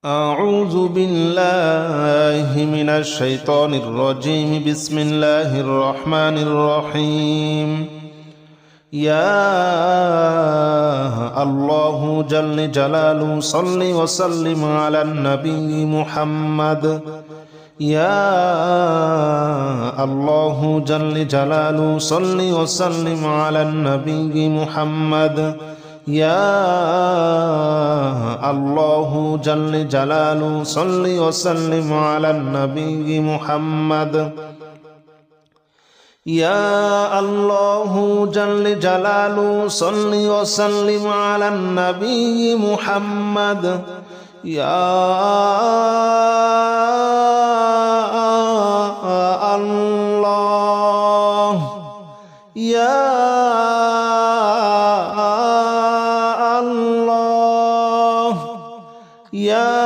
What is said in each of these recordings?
أعوذ بالله من الشيطان الرجيم. بسم الله الرحمن الرحيم. يا الله جل جلاله صل وسلم على النبي محمد. يا الله جل جلاله صل وسلم على النبي محمد. يا الله جل جلاله صل وسلم على النبي محمد. يا الله جل جلاله صل وسلم على النبي محمد. يا الله يا يا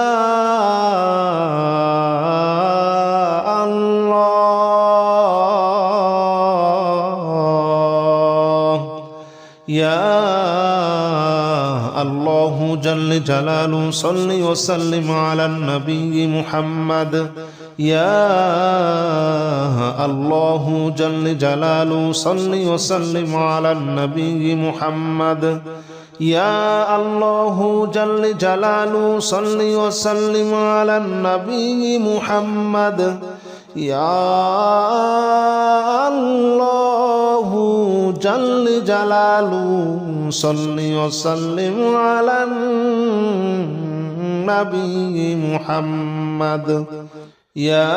الله يا الله جل جلاله صل وسلم على النبي محمد. يا الله جل جلاله صل وسلم على النبي محمد. يا الله جل جلاله صل وسلم على النبي محمد. يا الله جل جلاله صل وسلم على النبي محمد. يا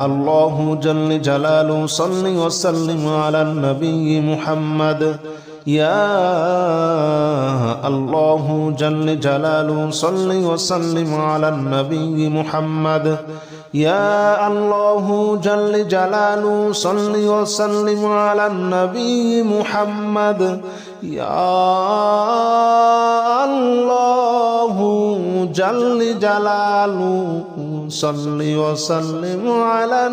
الله جل جلاله صل وسلم على النبي محمد. يا الله جل جلاله صل وسلم على النبي محمد. يا الله جل جلاله صل وسلم على النبي محمد. يا الله جل جلاله صل وسلم على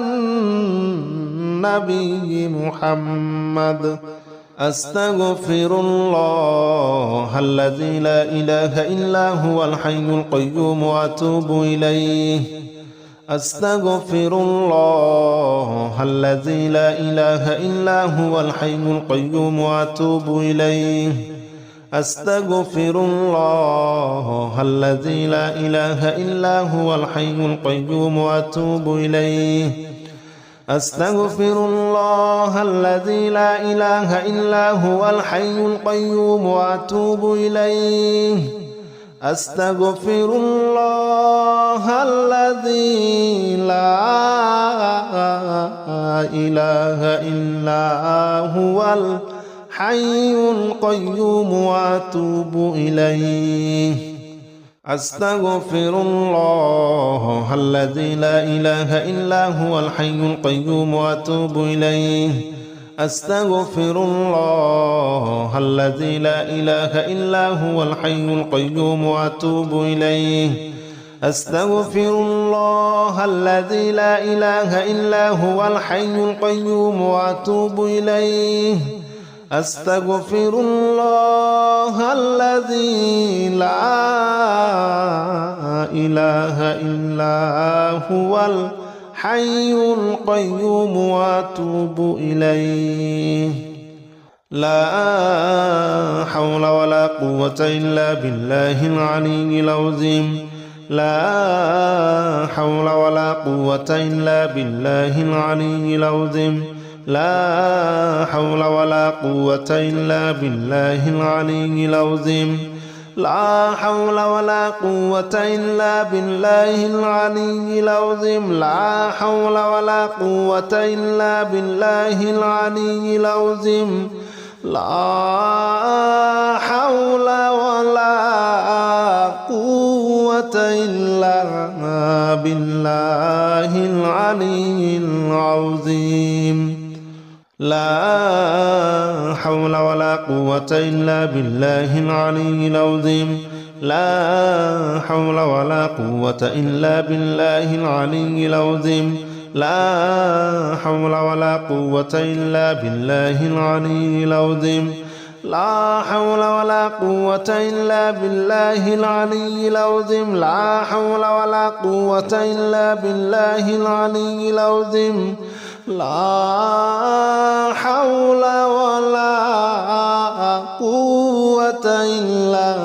النبي محمد. أستغفر الله الذي لا إله إلا هو الحي القيوم وأتوب إليه. أستغفر الله الذي لا إله إلا هو الحي القيوم وأتوب إليه. أستغفر الله الذي لا إله إلا هو الحي القيوم وأتوب إليه. أستغفر الله الذي لا إله إلا هو الحي القيوم وأتوب إليه. أستغفر الله الذي لا إله إلا هو الحي القيوم وأتوب إليه. أستغفر الله الذي لا إله إلا هو الحي القيوم وأتوب إليه. أستغفر الله الذي لا إله إلا هو الحي القيوم وأتوب إليه. أستغفر الله الذي لا إله إلا هو الحي القيوم وأتوب إليه. أستغفر الله الذي لا إله إلا هو الحي القيوم وأتوب إليه. لا حول ولا قوة إلا بالله العلي العظيم. لا حول ولا قوة إلا بالله العلي العظيم. لا حول ولا قوة إلا بالله العلي العظيم. لا حول ولا قوة إلا بالله العلي العظيم. لا حول ولا قوة إلا بالله العلي العظيم. لا حول ولا قوة إلا بالله العلي العظيم. لا حول ولا قوة إلا بالله العلي العظيم. لا حول ولا قوة إلا بالله العلي العظيم. لا حول ولا قوة إلا بالله العلي العظيم. لا حول ولا قوة إلا بالله العلي العظيم لا حول ولا قوة إلا بالله العلي العظيم لا حول ولا قوة إلا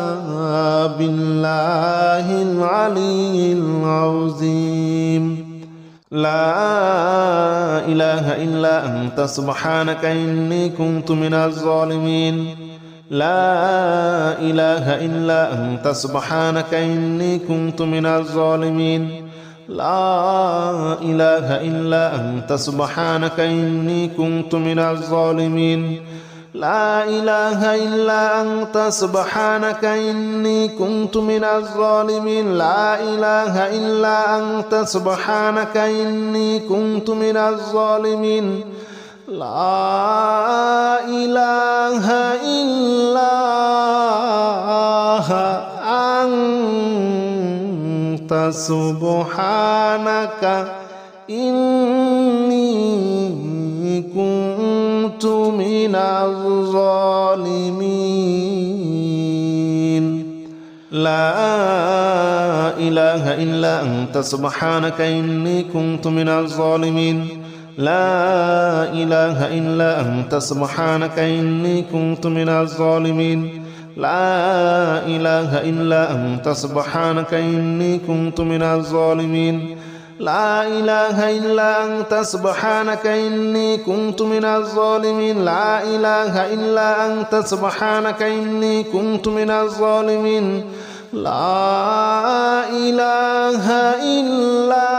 بالله العلي العظيم لا إله إلا أنت سبحانك إني كنت من الظالمين لا إله إلا أنت سبحانك إني كنت من الظالمين لا إله إلا أنت سبحانك إني كنت من الظالمين لا إله إلا أنت سبحانك إني كنت من الظالمين لا إله إلا أنت سبحانك إني كنت من الظالمين لا إله إلا أنت سبحانك إني كنت من الظالمين لا إله إلا أنت سبحانك إني كنت من الظالمين لا إله إلا أنت سبحانك إني كنت من الظالمين لا إله إلا أنت سبحانك إني كنت من الظالمين لا إله إلا أنت سبحانك إني كنت من الظالمين لا إله إلا أنت سبحانك إني كنت من الظالمين لا إله إلا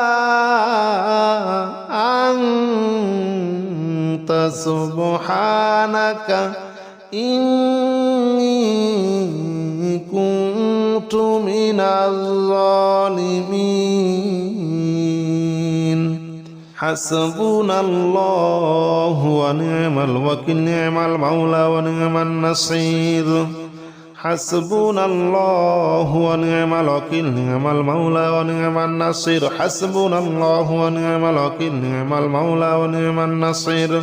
أنت سبحانك إني كنت من الظالمين حسبنا الله ونعم الوكيل نعم المولى ونعم النصير حسبنا الله ونعم الوكيل نعم المولى ونعم النصير حسبنا الله ونعم الوكيل نعم المولى ونعم النصير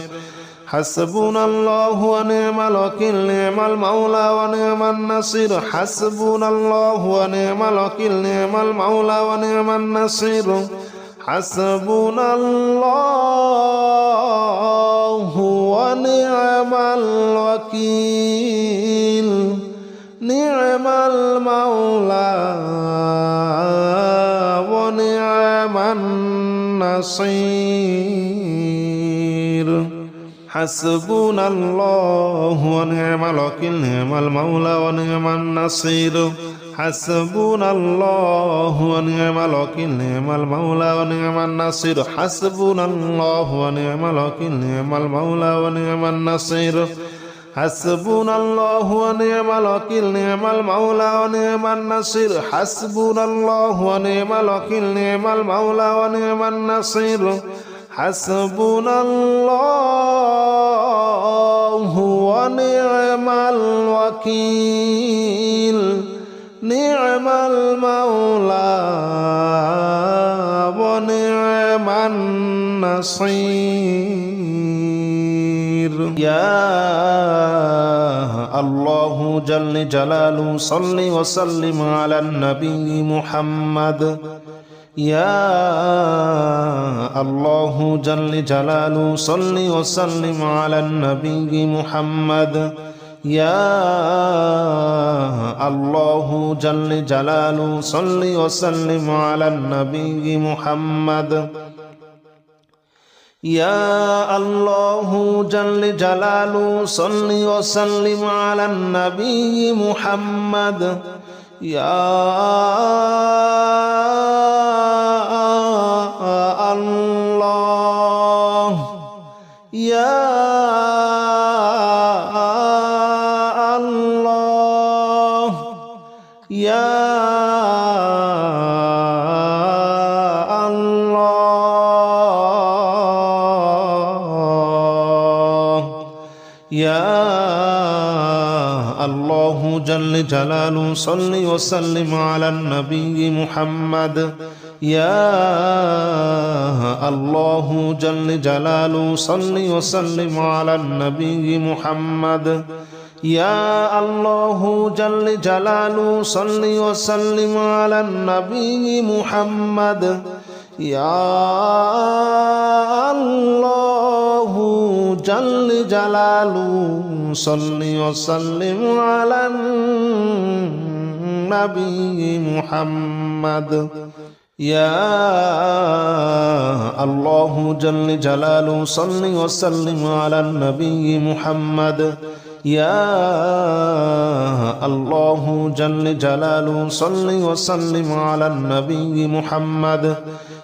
حسبنا الله ونعم الوكيل نعم المولى ونعم النصير حسبنا الله ونعم الوكيل نعم المولى ونعم النصير حسبنا الله ونعم الوكيل نعم المولى ونعم النصير حسبنا الله ونعم الوكيل نعم المولى ونعم النصير حسبنا الله ونعم الوكيل نعم المولى ونعم النصير حسبنا الله ونعم الوكيل نعم المولى ونعم النصير حسبنا الله ونعم الوكيل نعم المولى ونعم النصير حسبنا الله ونعم الوكيل نعم المولى ونعم النصير حسبنا الله ونعم الوكيل نعم المولى ونعم النصير يا الله جل جلاله صل وسلم على النبي محمد يا الله جل جلاله صل وسلم على النبي محمد يا الله جل جلاله صل وسلم على النبي محمد يا الله جل جلاله صل وسلم على النبي محمد يا الله يا الله يا الله يا الله جل جلاله صل وسلم على النبي محمد يا الله جل جلاله صل وسلم على النبي محمد يا الله جل جلاله صل وسلم على النبي محمد يا الله جل جلاله صل وسلم على النبي محمد يا الله جل جلاله صل وسلم على النبي محمد يا الله جل جلاله صل وسلم على النبي محمد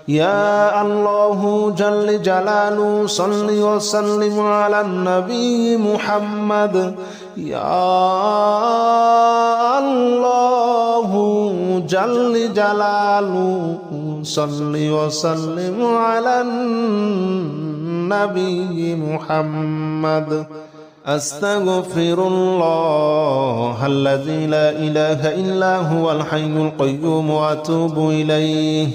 يا الله جل جلاله صل وسلم على النبي محمد يا الله جل جلاله صل وسلم على النبي محمد أستغفر الله الذي لا إله إلا هو الحي القيوم وأتوب إليه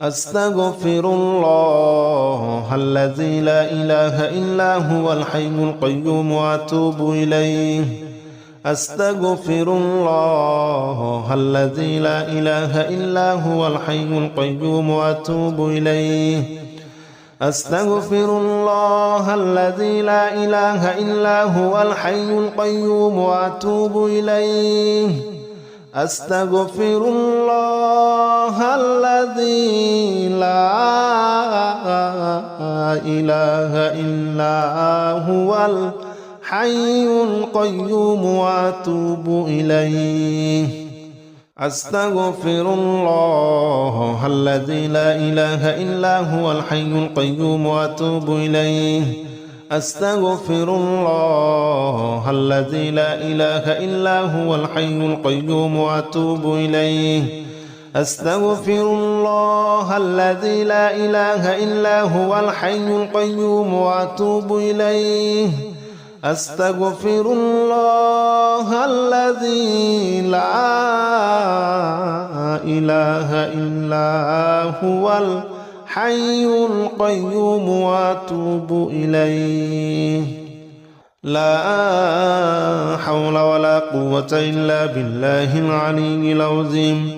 أستغفر الله الذي لا إله إلا هو الحي القيوم وأتوب إليه أستغفر الله الذي لا إله إلا هو الحي القيوم وأتوب إليه أستغفر الله الذي لا إله إلا هو الحي القيوم وأتوب إليه أستغفر الله الذي لا إله إلا هو الحي القيوم وأتوب إليه أستغفر الله الذي لا إله إلا هو الحي القيوم وأتوب إليه أستغفر الله الذي لا إله إلا هو الحي القيوم وأتوب إليه أستغفر الله الذي لا إله إلا هو الحي القيوم وأتوب إليه أستغفر الله الذي لا إله إلا هو الحي القيوم وأتوب إليه لا حول ولا قوة إلا بالله العلي العظيم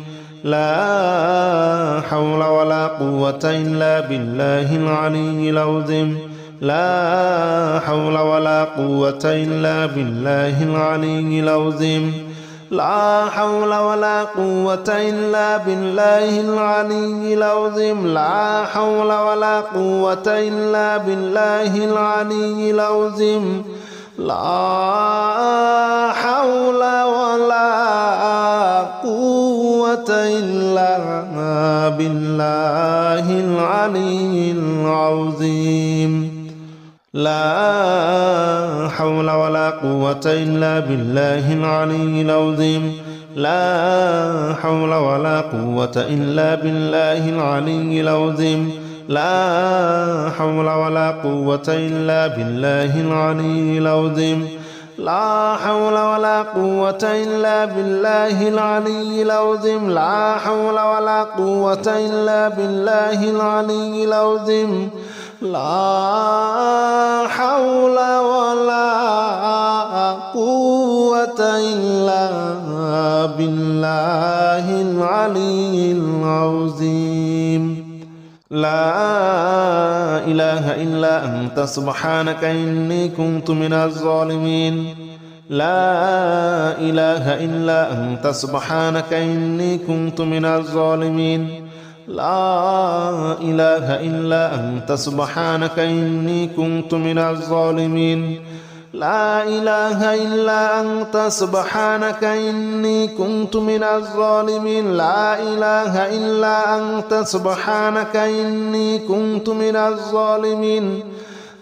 لا حول ولا قوة إلا بالله العلي العظيم لا حول ولا قوة إلا بالله العلي العظيم لا حول ولا قوة إلا بالله العلي العظيم لا حول ولا قوة إلا بالله العلي العظيم لا حول ولا قوة إلا بالله العلي العظيم لا حول ولا قوة إلا بالله العلي العظيم لا حول ولا قوة إلا بالله العلي العظيم لا حول ولا قوة إلا بالله العلي العظيم لا حول ولا قوة إلا بالله العلي العظيم لا حول ولا قوة إلا بالله العلي العظيم لا حول ولا قوة إلا بالله العلي العظيم لا إله إلا أنت سبحانك إني كنت من الظالمين لا إله إلا أنت سبحانك إني كنت من الظالمين لا إله إلا أنت سبحانك إني كنت من الظالمين لا إله إلا أنت سبحانك إني كنت من الظالمين لا إله إلا أنت سبحانك إني كنت من الظالمين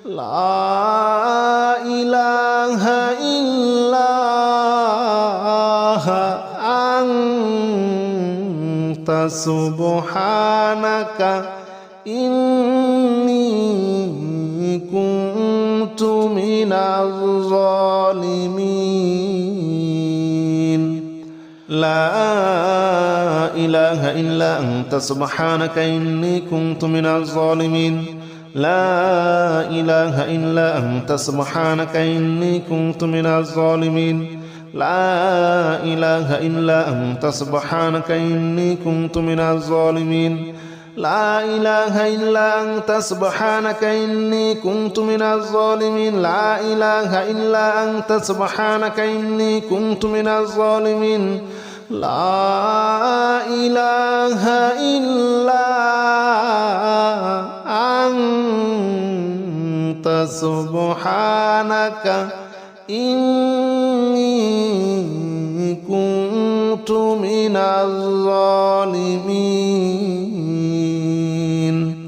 لا إله إلا أنت سبحانك إني كنت من الظالمين لا إله إلا أنت سبحانك إني كنت من الظالمين لا إله إلا أنت سبحانك إني كنت من الظالمين لا إله إلا أنت سبحانك إني كنت من الظالمين لا إله إلا أنت سبحانك إني كنت من الظالمين لا إله إلا أنت سبحانك إني كنت من الظالمين لا إله إلا أنت سبحانك إني